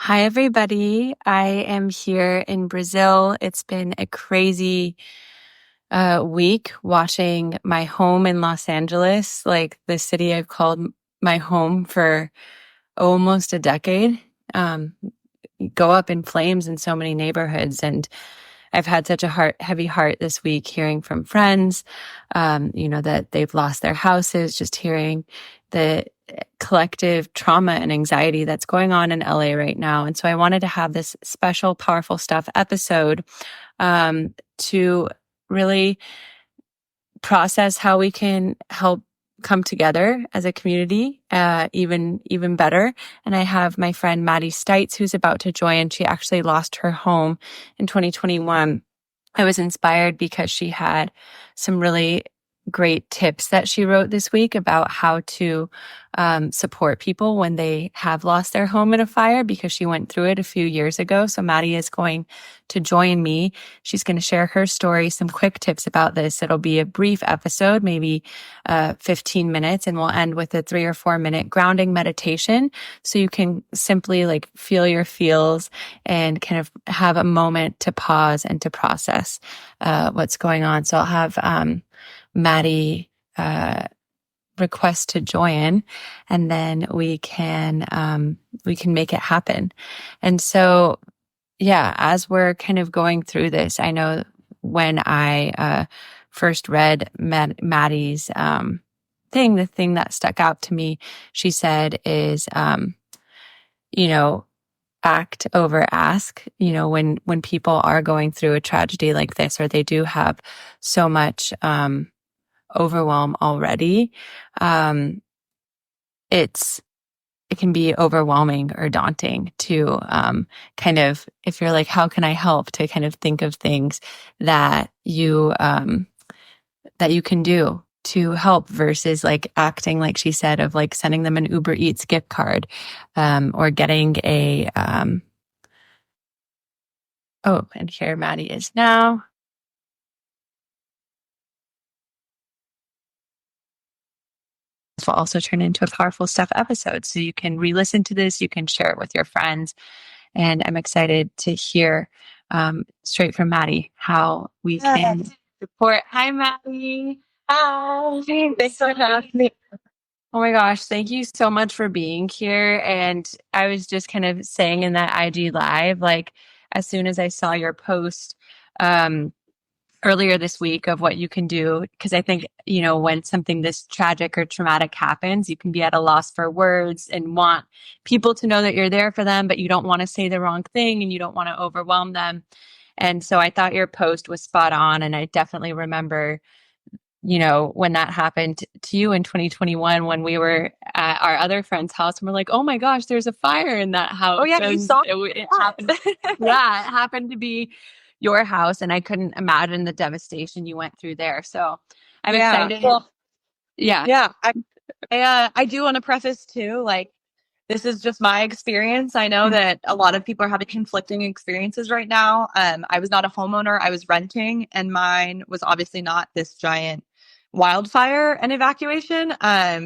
Hi, everybody. I am here in Brazil. It's been a crazy week watching my home in Los Angeles, like the city I've called my home for almost a decade, um, go up in flames in so many neighborhoods. And I've had such a heavy heart this week hearing from friends, that they've lost their houses, just hearing the collective trauma and anxiety that's going on in LA right now. And so I wanted to have this special, powerful stuff episode to really process how we can help come together as a community, even better. And I have my friend Maddie Stites, who's about to join. She actually lost her home in 2021. I was inspired because she had some really great tips that she wrote this week about how to support people when they have lost their home in a fire, because she went through it a few years ago. So Maddie is going to join me. She's going to share her story, some quick tips about this. It'll be a brief episode, maybe 15 minutes, and we'll end with a 3 or 4 minute grounding meditation. So you can simply like feel your feels and kind of have a moment to pause and to process what's going on. So I'll have Maddie request to join, and then we can make it happen. And so, yeah, as we're kind of going through this, I know when I first read Maddie's the thing that stuck out to me, she said is, act over ask. When people are going through a tragedy like this, or they do have so much overwhelm already, it can be overwhelming or daunting to kind of, if you're like, how can I help, to kind of think of things that you can do to help, versus like acting, like she said, of like sending them an Uber Eats gift card, or getting a and here Maddie is now. This will also turn into a powerful stuff episode. So you can re-listen to this, you can share it with your friends. And I'm excited to hear straight from Maddie how we can support. Hi, Maddie. Hi. Thanks for having me. Oh my gosh, thank you so much for being here. And I was just kind of saying in that IG live, like as soon as I saw your post, earlier this week of what you can do. Because I think, when something this tragic or traumatic happens, you can be at a loss for words and want people to know that you're there for them, but you don't want to say the wrong thing and you don't want to overwhelm them. And so I thought your post was spot on. And I definitely remember, when that happened to you in 2021, when we were at our other friend's house and we're like, oh my gosh, there's a fire in that house. Oh yeah, you saw it happened. Yeah, it happened to be your house, and I couldn't imagine the devastation you went through there. So I'm excited. Well, yeah. I do want to preface too, like, this is just my experience. I know that a lot of people are having conflicting experiences right now. I was not a homeowner, I was renting, and mine was obviously not this giant wildfire and evacuation.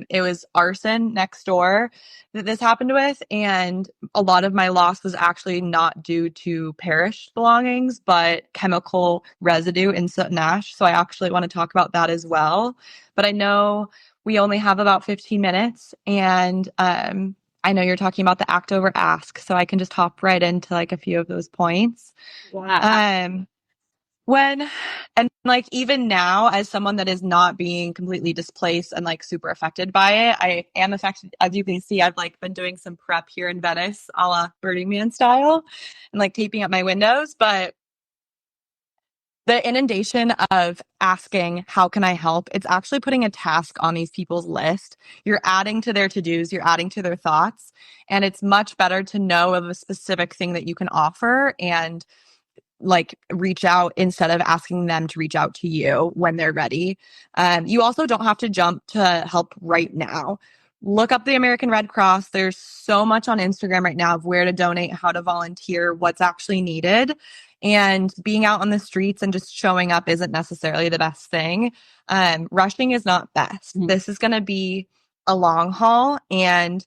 It was arson next door that this happened with, and a lot of my loss was actually not due to perished belongings, but chemical residue in soot and ash. So I actually want to talk about that as well. But I know we only have about 15 minutes, and I know you're talking about the act over ask, so I can just hop right into like a few of those points. Yeah. Even now, as someone that is not being completely displaced and like super affected by it, I am affected. As you can see, I've like been doing some prep here in Venice, a la Burning Man style, and like taping up my windows. But the inundation of asking, how can I help? It's actually putting a task on these people's list. You're adding to their to-dos, you're adding to their thoughts. And it's much better to know of a specific thing that you can offer and like reach out instead of asking them to reach out to you when they're ready. You also don't have to jump to help right now. Look up the American Red Cross. There's so much on Instagram right now of where to donate, how to volunteer, what's actually needed. And being out on the streets and just showing up isn't necessarily the best thing. Rushing is not best. This is going to be a long haul, and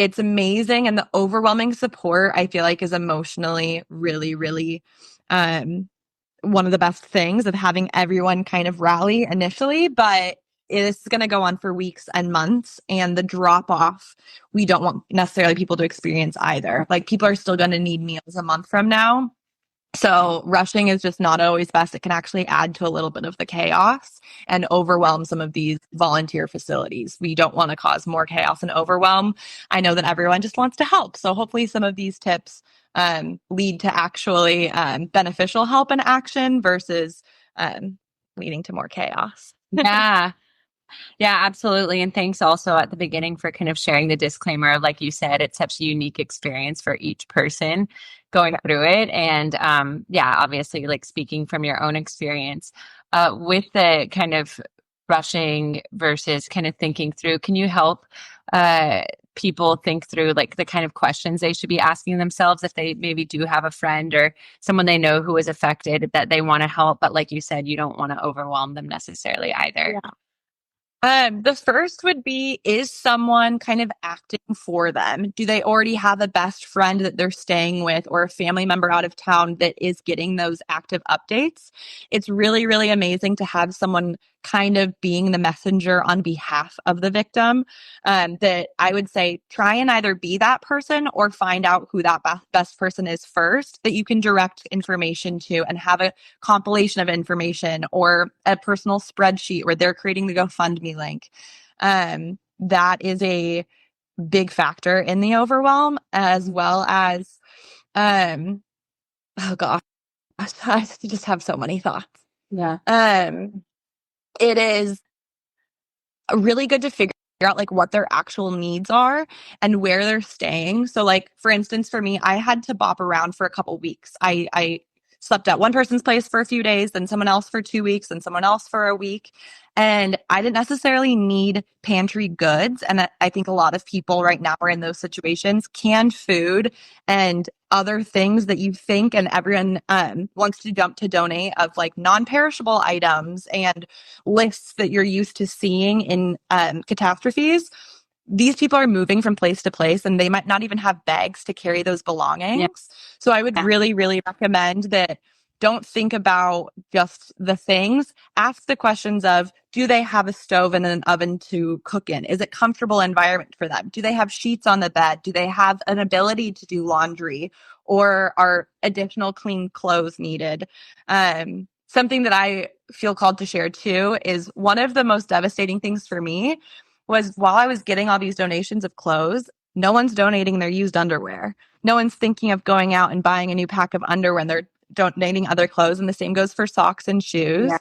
it's amazing. And the overwhelming support, I feel like, is emotionally really, really um, one of the best things of having everyone kind of rally initially. But it's going to go on for weeks and months. And the drop off, we don't want necessarily people to experience either. Like, people are still going to need meals a month from now. So rushing is just not always best. It can actually add to a little bit of the chaos and overwhelm some of these volunteer facilities. We don't want to cause more chaos and overwhelm. I know that everyone just wants to help. So hopefully some of these tips lead to actually beneficial help and action versus um, leading to more chaos. Yeah. Yeah, absolutely. And thanks also at the beginning for kind of sharing the disclaimer. Like you said, it's such a unique experience for each person going through it. And yeah, obviously, like speaking from your own experience with the kind of rushing versus kind of thinking through, can you help people think through like the kind of questions they should be asking themselves if they maybe do have a friend or someone they know who is affected that they want to help, but like you said, you don't want to overwhelm them necessarily either. Yeah. The first would be, is someone kind of acting for them? Do they already have a best friend that they're staying with or a family member out of town that is getting those active updates? It's really, really amazing to have someone kind of being the messenger on behalf of the victim. That I would say try and either be that person or find out who that best person is first that you can direct information to and have a compilation of information or a personal spreadsheet where they're creating the GoFundMe link. That is a big factor in the overwhelm, as well as, oh gosh, I just have so many thoughts. Yeah. It is really good to figure out like what their actual needs are and where they're staying. So like for instance, for me, I had to bop around for a couple weeks. I slept at one person's place for a few days, then someone else for 2 weeks, and someone else for a week. And I didn't necessarily need pantry goods. And I think a lot of people right now are in those situations. Canned food and other things that you think and everyone wants to jump to donate of like non-perishable items and lists that you're used to seeing in catastrophes. These people are moving from place to place and they might not even have bags to carry those Yeah. belongings. So I would really, really recommend that don't think about just the things. Ask the questions of, do they have a stove and an oven to cook in? Is it comfortable environment for them? Do they have sheets on the bed? Do they have an ability to do laundry? Or are additional clean clothes needed? Something that I feel called to share too is one of the most devastating things for me was while I was getting all these donations of clothes, no one's donating their used underwear. No one's thinking of going out and buying a new pack of underwear and they're donating other clothes. And the same goes for socks and shoes.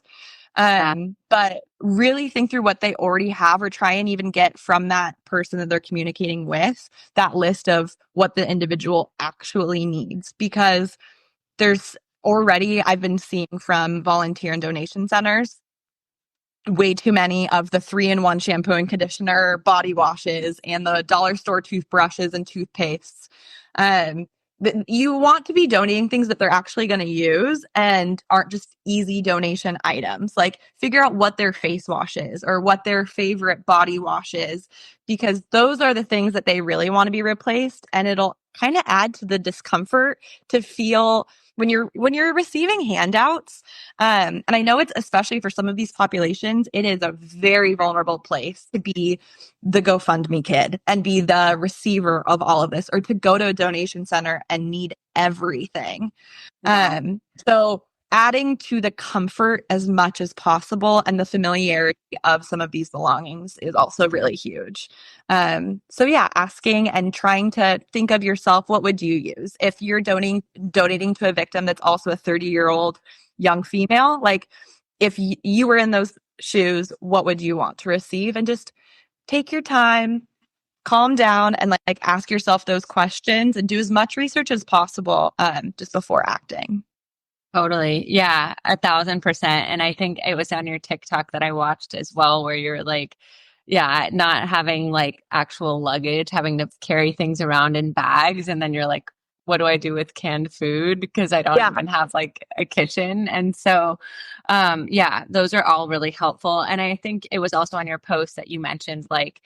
Yeah. But really think through what they already have or try and even get from that person that they're communicating with that list of what the individual actually needs. Because there's already, I've been seeing from volunteer and donation centers, way too many of the 3-in-1 shampoo and conditioner, body washes, and the dollar store toothbrushes and toothpastes. Um, you want to be donating things that they're actually going to use and aren't just easy donation items. Like figure out what their face wash is or what their favorite body wash is, because those are the things that they really want to be replaced. And it'll kind of add to the discomfort to feel when you're receiving handouts. And I know it's especially for some of these populations, it is a very vulnerable place to be the GoFundMe kid and be the receiver of all of this, or to go to a donation center and need everything. Yeah. So adding to the comfort as much as possible and the familiarity of some of these belongings is also really huge. So yeah, asking and trying to think of yourself, what would you use if you're donating to a victim that's also a 30-year-old young female? Like if you were in those shoes, what would you want to receive? And just take your time, calm down, and like ask yourself those questions and do as much research as possible just before acting. Totally. Yeah, 1,000%. And I think it was on your TikTok that I watched as well, where you're like, yeah, not having like actual luggage, having to carry things around in bags. And then you're like, what do I do with canned food? Because I don't Yeah. even have like a kitchen. And so, yeah, those are all really helpful. And I think it was also on your post that you mentioned like,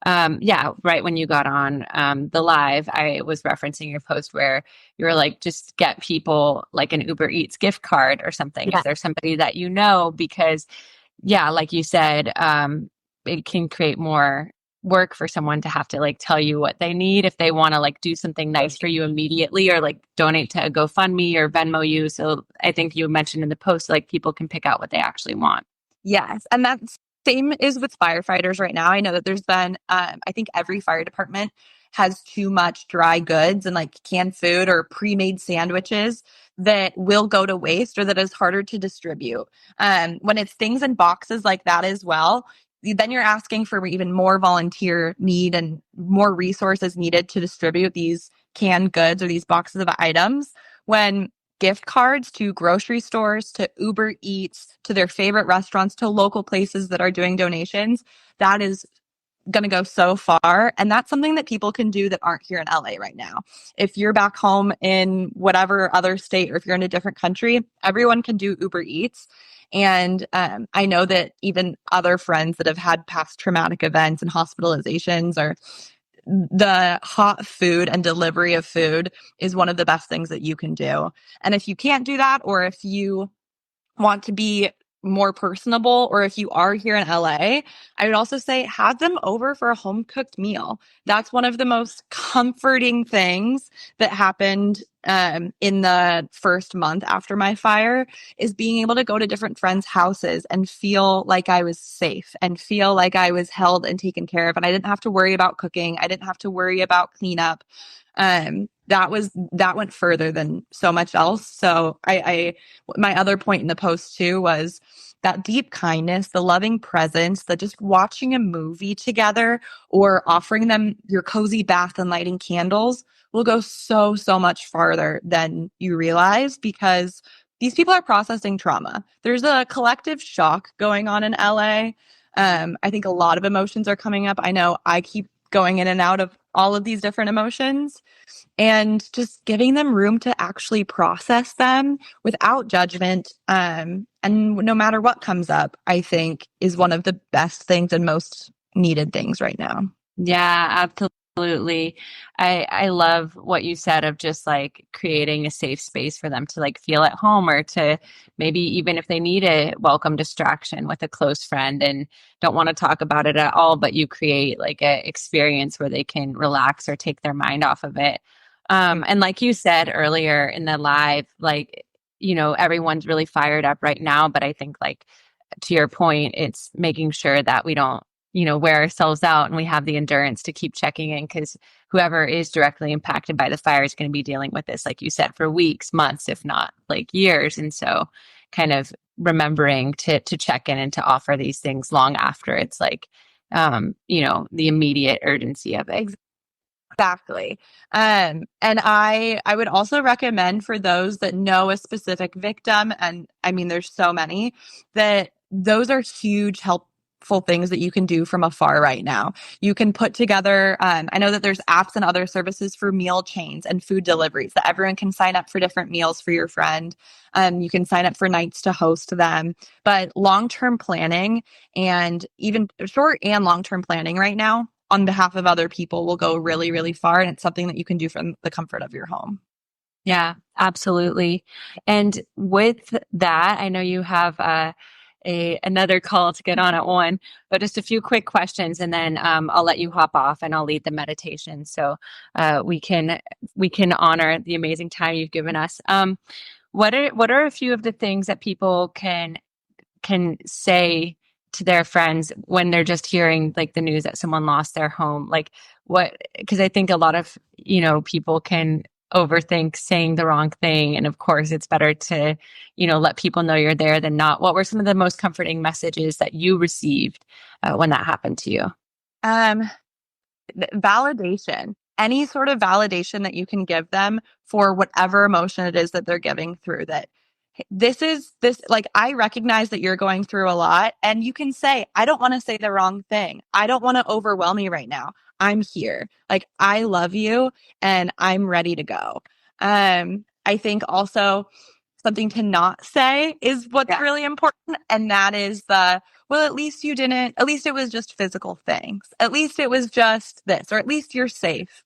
Yeah, right when you got on the live, I was referencing your post where you were like, just get people like an Uber Eats gift card or something if Yeah. there's somebody that you know, because yeah, like you said, it can create more work for someone to have to like tell you what they need if they want to like do something nice for you immediately or like donate to a GoFundMe or Venmo you. So I think you mentioned in the post like people can pick out what they actually want. Yes. And that's same is with firefighters right now. I know that there's been, I think every fire department has too much dry goods and like canned food or pre-made sandwiches that will go to waste or that is harder to distribute. When it's things in boxes like that as well, then you're asking for even more volunteer need and more resources needed to distribute these canned goods or these boxes of items. When gift cards to grocery stores, to Uber Eats, to their favorite restaurants, to local places that are doing donations. That is going to go so far. And that's something that people can do that aren't here in LA right now. If you're back home in whatever other state or if you're in a different country, everyone can do Uber Eats. And I know that even other friends that have had past traumatic events and hospitalizations or the hot food and delivery of food is one of the best things that you can do. And if you can't do that, or if you want to be more personable, or if you are here in LA, I would also say have them over for a home cooked meal. That's one of the most comforting things that happened in the first month after my fire is being able to go to different friends' houses and feel like I was safe and feel like I was held and taken care of. And I didn't have to worry about cooking. I didn't have to worry about cleanup. That went further than so much else. So I my other point in the post too was that deep kindness, the loving presence, the just watching a movie together or offering them your cozy bath and lighting candles will go so much farther than you realize because these people are processing trauma. There's a collective shock going on in LA. I think a lot of emotions are coming up. I know I keep going in and out of all of these different emotions and just giving them room to actually process them without judgment. And no matter what comes up, I think is one of the best things and most needed things right now. Yeah, absolutely. I love what you said of just like creating a safe space for them to like feel at home or to maybe even if they need a welcome distraction with a close friend and don't want to talk about it at all, but you create like a experience where they can relax or take their mind off of it. And like you said earlier in the live, like, everyone's really fired up right now, but I think like to your point, it's making sure that we don't, wear ourselves out and we have the endurance to keep checking in because whoever is directly impacted by the fire is going to be dealing with this, like you said, for weeks, months, if not like years. And so kind of remembering to check in and to offer these things long after it's like, the immediate urgency of it. Exactly. And I would also recommend for those that know a specific victim, and I mean, there's so many, that those are huge helpful things that you can do from afar right now. You can put together, I know that there's apps and other services for meal chains and food deliveries that everyone can sign up for different meals for your friend. You can sign up for nights to host them. But long-term planning and even short and long-term planning right now on behalf of other people will go really far. And it's something that you can do from the comfort of your home. Yeah, absolutely. And with that, I know you have another call to get on at one, but just a few quick questions, and then I'll let you hop off and I'll lead the meditation. So we can honor the amazing time you've given us. What are a few of the things that people can say to their friends when they're just hearing like the news that someone lost their home? Like what, because I think a lot of, people can overthink saying the wrong thing. And of course, it's better to, let people know you're there than not. What were some of the most comforting messages that you received when that happened to you? Um, Validation, any sort of validation that you can give them for whatever emotion it is that they're giving through that this is this like I recognize that you're going through a lot and you can say I don't want to say the wrong thing. I don't want to overwhelm you right now. I'm here. Like I love you and I'm ready to go. I think also something to not say is what's really important and that is the well, at least you didn't, at least it was just physical things. At least it was just this, or at least you're safe.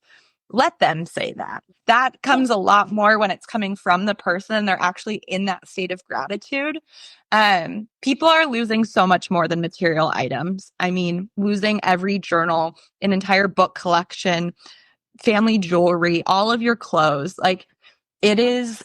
Let them say that. That comes a lot more when it's coming from the person. They're actually in that state of gratitude. People are losing so much more than material items. I mean, losing every journal, an entire book collection, family jewelry, all of your clothes. Like it is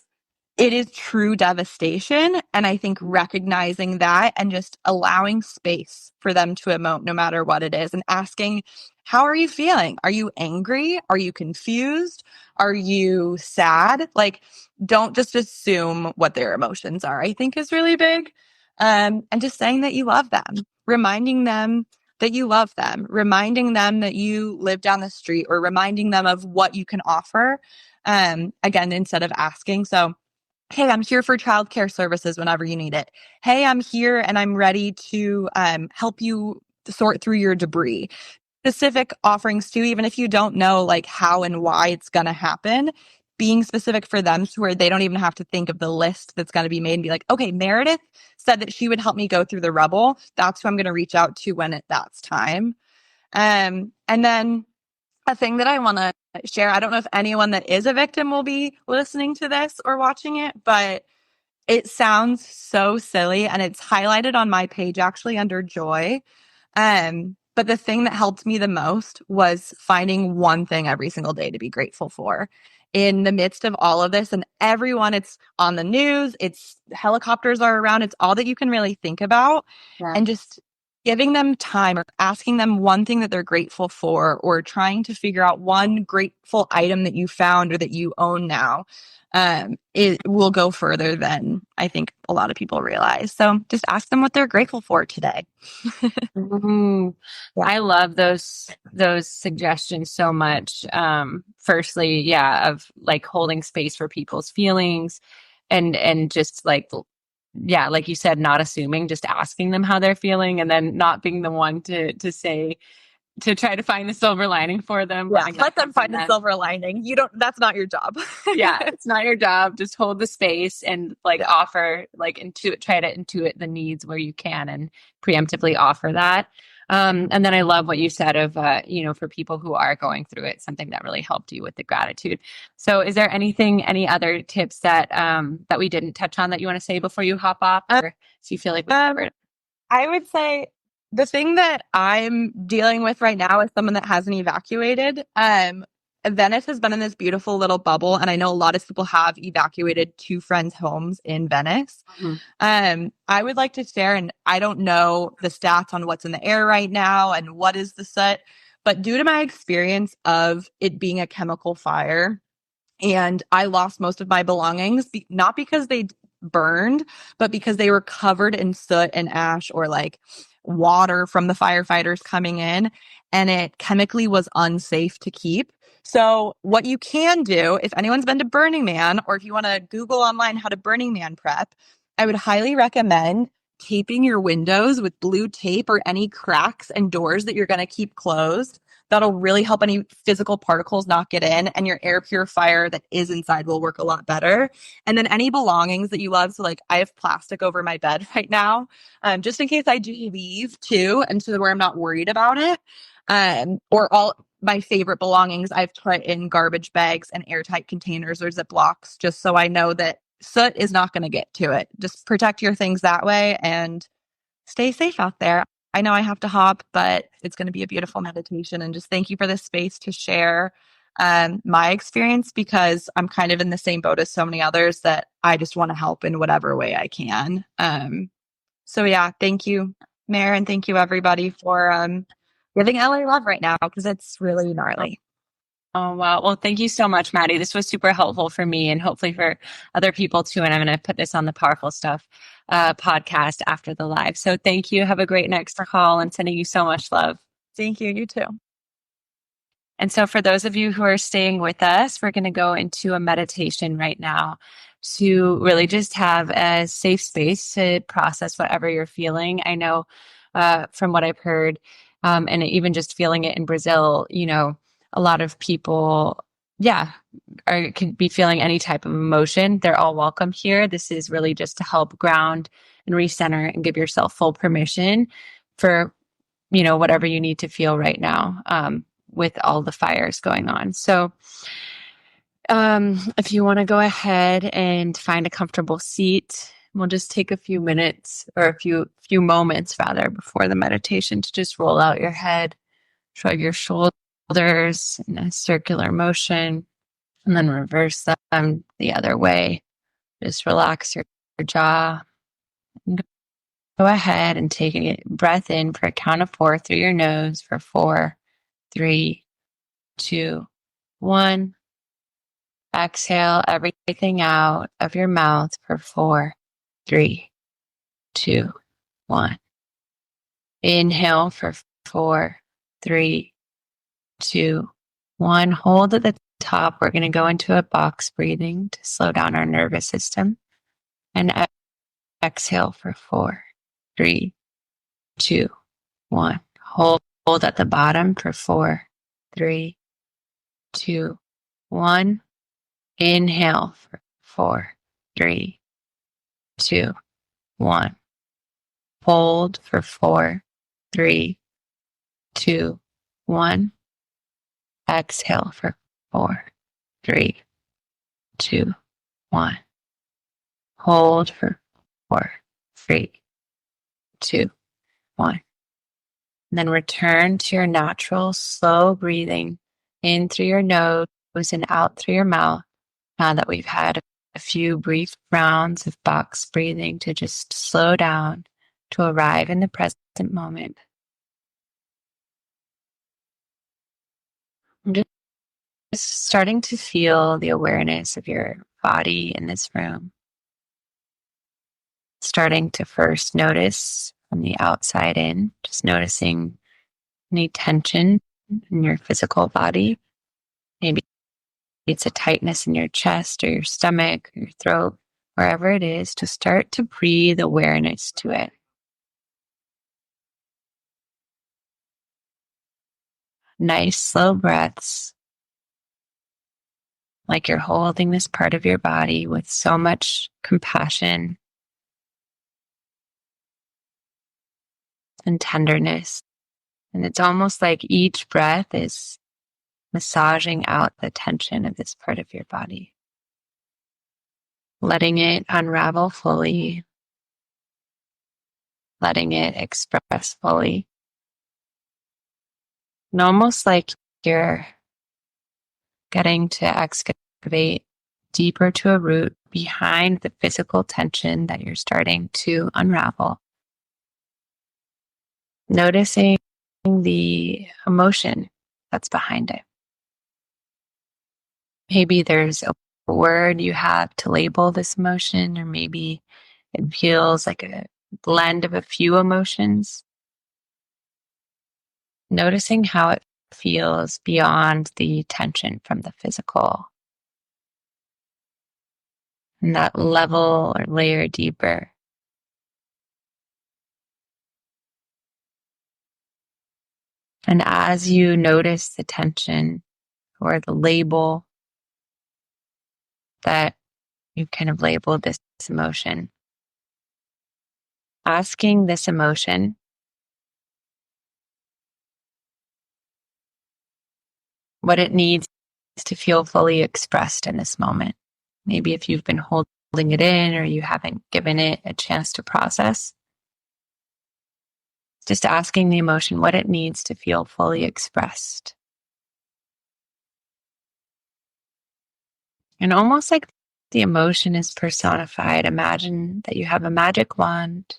it is true devastation. And I think recognizing that and just allowing space for them to emote no matter what it is and asking, how are you feeling? Are you angry? Are you confused? Are you sad? Like, don't just assume what their emotions are, I think is really big. And just saying that you love them, reminding them that you love them, reminding them that you live down the street or reminding them of what you can offer. Again, instead of asking. So, hey, I'm here for childcare services whenever you need it. Hey, I'm here and I'm ready to help you sort through your debris. Specific offerings too, even if you don't know like how and why it's going to happen, being specific for them to where they don't even have to think of the list that's going to be made and be like, okay, Meredith said that she would help me go through the rubble. That's who I'm going to reach out to when that's time. And then a thing that I want to share, I don't know if anyone that is a victim will be listening to this or watching it, but it sounds so silly and it's highlighted on my page actually under joy. But the thing that helped me the most was finding one thing every single day to be grateful for in the midst of all of this. And everyone, it's on the news, it's helicopters are around, it's all that you can really think about. Yeah. And just giving them time or asking them one thing that they're grateful for, or trying to figure out one grateful item that you found or that you own now, it will go further than I think a lot of people realize. So just ask them what they're grateful for today. Mm, Yeah. I love those suggestions so much. Firstly, yeah, of like holding space for people's feelings and just like yeah, like you said, not assuming, just asking them how they're feeling and then not being the one to say to try to find the silver lining for them. Yeah. Letting that Let them come from find the them. silver lining. You don't, that's not your job. Yeah, it's not your job. Just hold the space and like Yeah. offer, like intuit, try to intuit the needs where you can and preemptively offer that. And then I love what you said of, for people who are going through it, something that really helped you with the gratitude. So is there any other tips that we didn't touch on that you want to say before you hop off, or do you feel like we covered? I would say the thing that I'm dealing with right now is someone that hasn't evacuated. Venice has been in this beautiful little bubble, and I know a lot of people have evacuated to friends' homes in Venice. Mhm. I would like to share, and I don't know the stats on what's in the air right now and what is the soot, but due to my experience of it being a chemical fire, and I lost most of my belongings, not because they burned, but because they were covered in soot and ash or like water from the firefighters coming in, and it chemically was unsafe to keep. So, what you can do, if anyone's been to Burning Man, or if you want to Google online how to Burning Man prep, I would highly recommend taping your windows with blue tape or any cracks and doors that you're going to keep closed. That'll really help any physical particles not get in, and your air purifier that is inside will work a lot better. And then any belongings that you love. So, like, I have plastic over my bed right now, just in case I do leave too, and so where I'm not worried about it. Or all my favorite belongings I've put in garbage bags and airtight containers or Ziplocs, just so I know that soot is not going to get to it. Just protect your things that way and stay safe out there. I know I have to hop, but it's going to be a beautiful meditation. And just thank you for this space to share my experience, because I'm kind of in the same boat as so many others that I just want to help in whatever way I can. So yeah, thank you, Mayor, and thank you everybody for giving LA love right now, because it's really gnarly. Oh, wow. Well, thank you so much, Maddie. This was super helpful for me and hopefully for other people too. And I'm going to put this on the Powerful Stuff podcast after the live. So thank you. Have a great next call and sending you so much love. Thank you. You too. And so for those of you who are staying with us, we're going to go into a meditation right now to really just have a safe space to process whatever you're feeling. I know from what I've heard, and even just feeling it in Brazil, a lot of people, yeah, could be feeling any type of emotion. They're all welcome here. This is really just to help ground and recenter and give yourself full permission for, whatever you need to feel right now, with all the fires going on. So, if you want to go ahead and find a comfortable seat, we'll just take a few minutes, or a few moments rather, before the meditation, to just roll out your head, shrug your shoulders in a circular motion, and then reverse them the other way. Just relax your jaw. And go ahead and take a breath in for a count of 4 through your nose for 4, 3, 2, 1. Exhale everything out of your mouth for 4, 3, 2, 1. Inhale for 4, 3, 2, 1. Hold at the top. We're going to go into a box breathing to slow down our nervous system. And exhale for 4, 3, 2, 1. Hold at the bottom for 4, 3, 2, 1. Inhale for 4, 3, 2, 1. Hold for 4, 3, 2, 1. Exhale for 4, 3, 2, 1. Hold for 4, 3, 2, 1. And then return to your natural, slow breathing in through your nose and out through your mouth. Now that we've had a few brief rounds of box breathing to just slow down, to arrive in the present moment. I'm just starting to feel the awareness of your body in this room. Starting to first notice from the outside in, just noticing any tension in your physical body. Maybe it's a tightness in your chest or your stomach or your throat, wherever it is, to start to breathe awareness to it. Nice, slow breaths, like you're holding this part of your body with so much compassion and tenderness. And it's almost like each breath is massaging out the tension of this part of your body, letting it unravel fully, letting it express fully. And almost like you're getting to excavate deeper to a root behind the physical tension that you're starting to unravel. Noticing the emotion that's behind it. Maybe there's a word you have to label this emotion, or maybe it feels like a blend of a few emotions. Noticing how it feels beyond the tension from the physical. And that level or layer deeper. And as you notice the tension or the label that you've kind of labeled this emotion, asking this emotion what it needs to feel fully expressed in this moment. Maybe if you've been holding it in or you haven't given it a chance to process, just asking the emotion what it needs to feel fully expressed. And almost like the emotion is personified, imagine that you have a magic wand.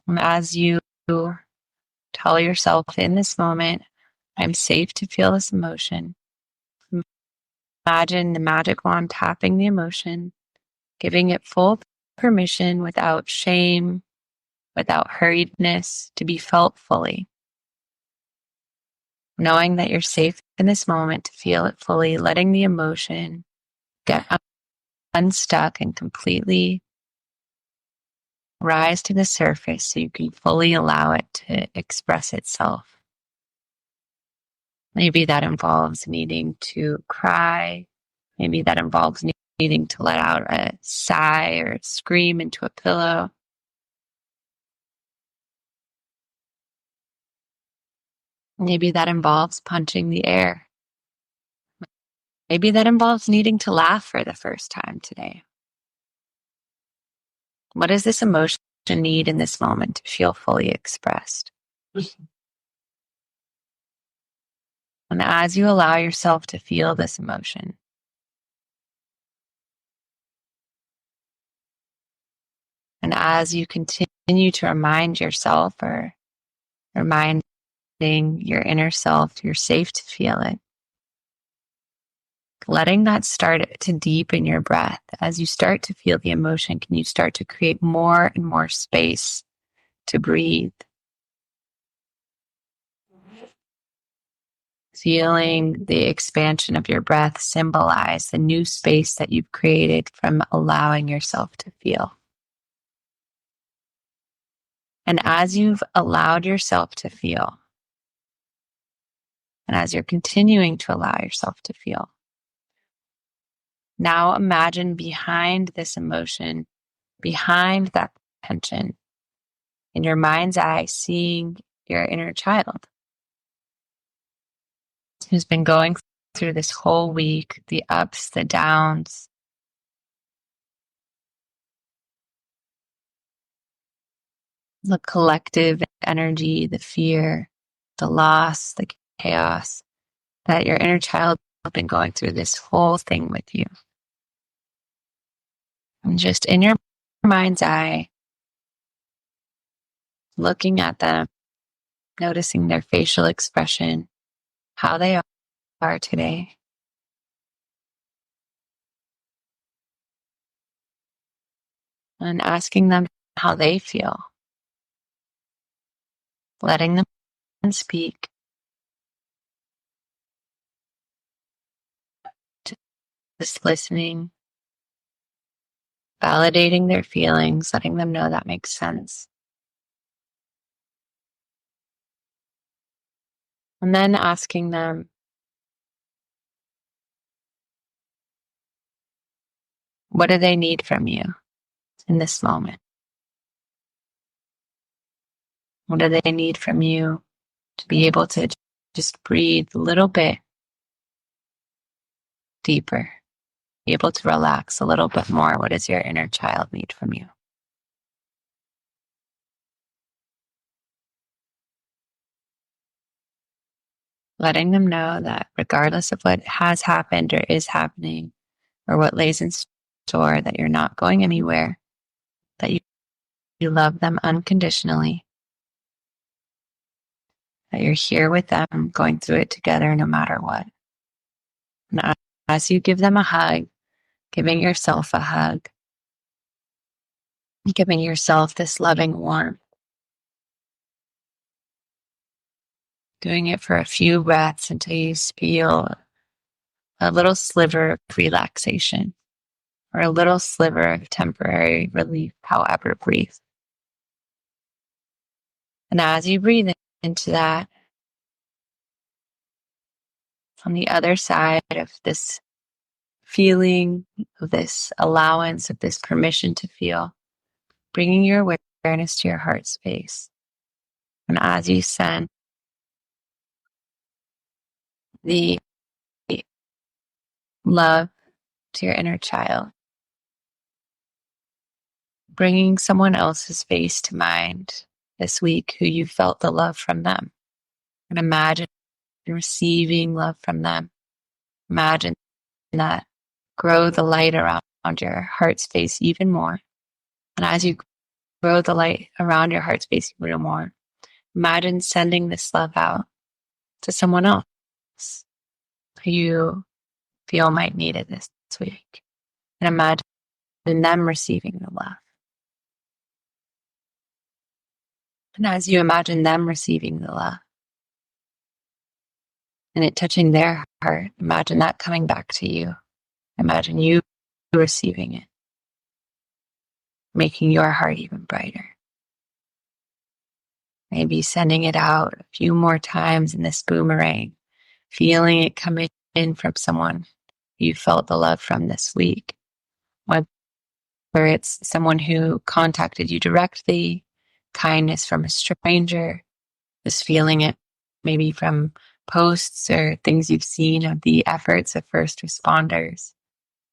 And as you tell yourself in this moment, I'm safe to feel this emotion, imagine the magic wand tapping the emotion, giving it full permission without shame, without hurriedness, to be felt fully. Knowing that you're safe in this moment to feel it fully, letting the emotion get unstuck and completely rise to the surface so you can fully allow it to express itself. Maybe that involves needing to cry. Maybe that involves needing to let out a sigh or a scream into a pillow. Maybe that involves punching the air. Maybe that involves needing to laugh for the first time today. What does this emotion need in this moment to feel fully expressed? And as you allow yourself to feel this emotion, and as you continue to remind yourself or reminding your inner self you're safe to feel it, letting that start to deepen your breath. As you start to feel the emotion, can you start to create more and more space to breathe? Feeling the expansion of your breath symbolize the new space that you've created from allowing yourself to feel. And as you've allowed yourself to feel, and as you're continuing to allow yourself to feel, now imagine behind this emotion, behind that tension, in your mind's eye, seeing your inner child who's been going through this whole week, the ups, the downs, the collective energy, the fear, the loss, the chaos, that your inner child has been going through this whole thing with you. And just in your mind's eye, looking at them, noticing their facial expression, how they are today. And asking them how they feel. Letting them speak. Just listening. Validating their feelings, letting them know that makes sense. And then asking them, what do they need from you in this moment? What do they need from you to be able to just breathe a little bit deeper, be able to relax a little bit more? What does your inner child need from you? Letting them know that regardless of what has happened or is happening or what lays in store, that you're not going anywhere, that you love them unconditionally, that you're here with them going through it together no matter what. And as you give them a hug, giving yourself a hug, giving yourself this loving warmth, doing it for a few breaths until you feel a little sliver of relaxation or a little sliver of temporary relief, however brief. And as you breathe into that, on the other side of this feeling, of this allowance, of this permission to feel, bringing your awareness to your heart space. And as you send the love to your inner child, bringing someone else's face to mind this week who you felt the love from them. And imagine receiving love from them. Imagine that. Grow the light around your heart space even more. And as you grow the light around your heart space even more, imagine sending this love out to someone else who you feel might need it this week. And imagine them receiving the love. And as you imagine them receiving the love and it touching their heart, imagine that coming back to you. Imagine you receiving it, making your heart even brighter. Maybe sending it out a few more times in this boomerang, feeling it come in from someone you felt the love from this week. Whether it's someone who contacted you directly, kindness from a stranger, just feeling it maybe from posts or things you've seen of the efforts of first responders.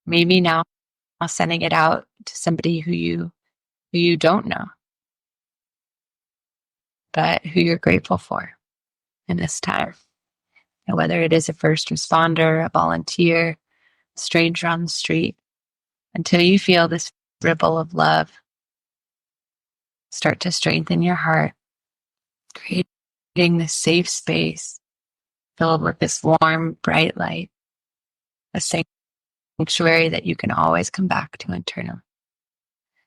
Maybe now sending it out to somebody who you don't know, but who you're grateful for in this time. And whether it is a first responder, a volunteer, a stranger on the street, until you feel this ripple of love start to strengthen your heart, creating this safe space filled with this warm, bright light, a sanctuary that you can always come back to internally.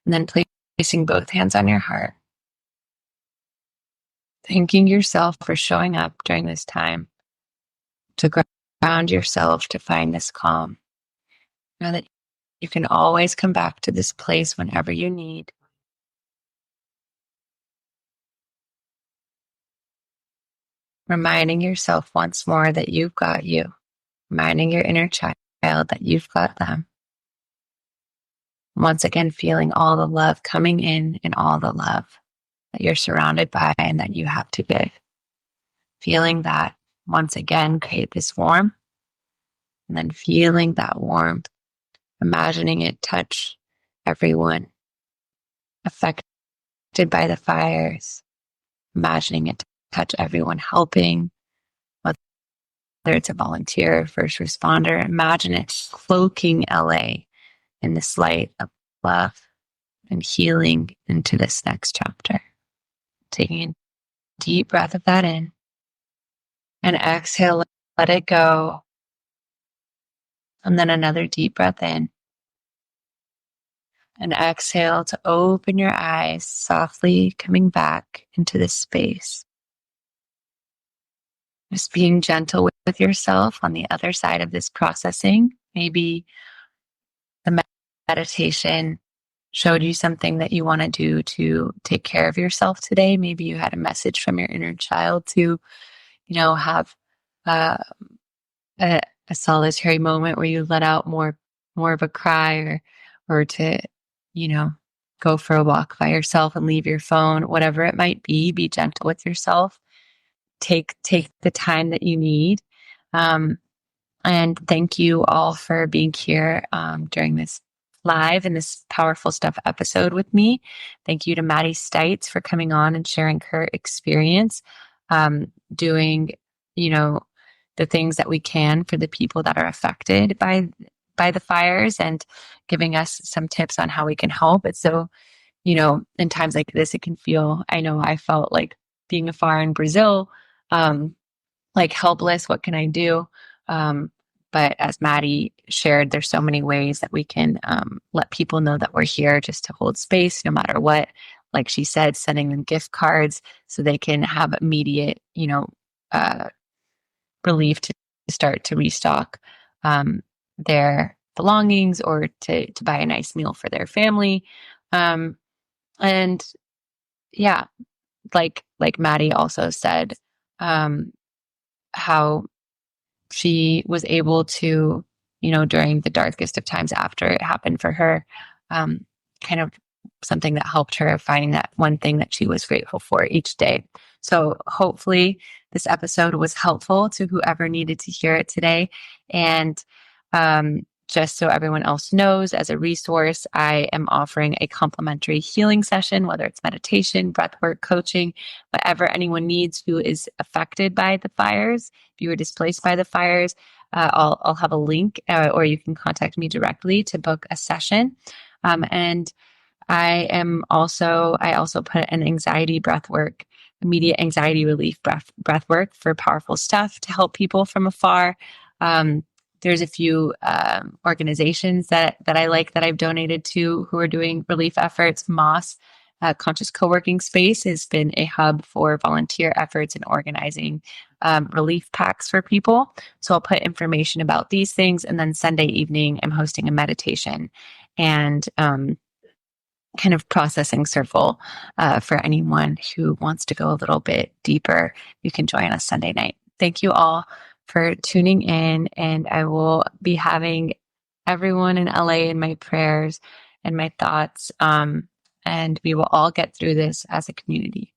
And then placing both hands on your heart, thanking yourself for showing up during this time to ground yourself, to find this calm. Know that you can always come back to this place whenever you need. Reminding yourself once more that you've got you. Reminding your inner child that you've got them. Once again, feeling all the love coming in and all the love that you're surrounded by and that you have to give. Feeling that once again, create this warmth, and then feeling that warmth, imagining it touch everyone affected by the fires, imagining it touch everyone helping, whether it's a volunteer, first responder. Imagine it cloaking LA in this light of love and healing into this next chapter. Taking a deep breath of that in and exhale, let it go. And then another deep breath in and exhale to open your eyes, softly coming back into this space. Just being gentle with yourself on the other side of this processing. Maybe the meditation showed you something that you want to do to take care of yourself today. Maybe you had a message from your inner child to, have uh, a solitary moment where you let out more of a cry, or to, go for a walk by yourself and leave your phone, whatever it might be gentle with yourself. Take the time that you need. And thank you all for being here during this live and this powerful stuff episode with me. Thank you to Maddie Stites for coming on and sharing her experience, doing, the things that we can for the people that are affected by the fires, and giving us some tips on how we can help. It's so, in times like this, it can feel, I know I felt like being afar in Brazil, like helpless. What can I do? But as Maddie shared, there's so many ways that we can let people know that we're here just to hold space no matter what. Like she said, sending them gift cards so they can have immediate, relief to start to restock their belongings, or to buy a nice meal for their family. And yeah, like Maddie also said, how she was able to, during the darkest of times after it happened for her, kind of something that helped her, finding that one thing that she was grateful for each day. So hopefully this episode was helpful to whoever needed to hear it today. And just so everyone else knows, as a resource, I am offering a complimentary healing session, whether it's meditation, breathwork, coaching, whatever anyone needs who is affected by the fires. If you were displaced by the fires, I'll have a link, or you can contact me directly to book a session. And I also put an anxiety breathwork, immediate anxiety relief breathwork for powerful stuff to help people from afar. There's a few organizations that I like, that I've donated to, who are doing relief efforts. Moss, Conscious Co-working Space, has been a hub for volunteer efforts and organizing relief packs for people. So I'll put information about these things. And then Sunday evening, I'm hosting a meditation and kind of processing circle for anyone who wants to go a little bit deeper. You can join us Sunday night. Thank you all for tuning in, and I will be having everyone in LA in my prayers and my thoughts, and we will all get through this as a community.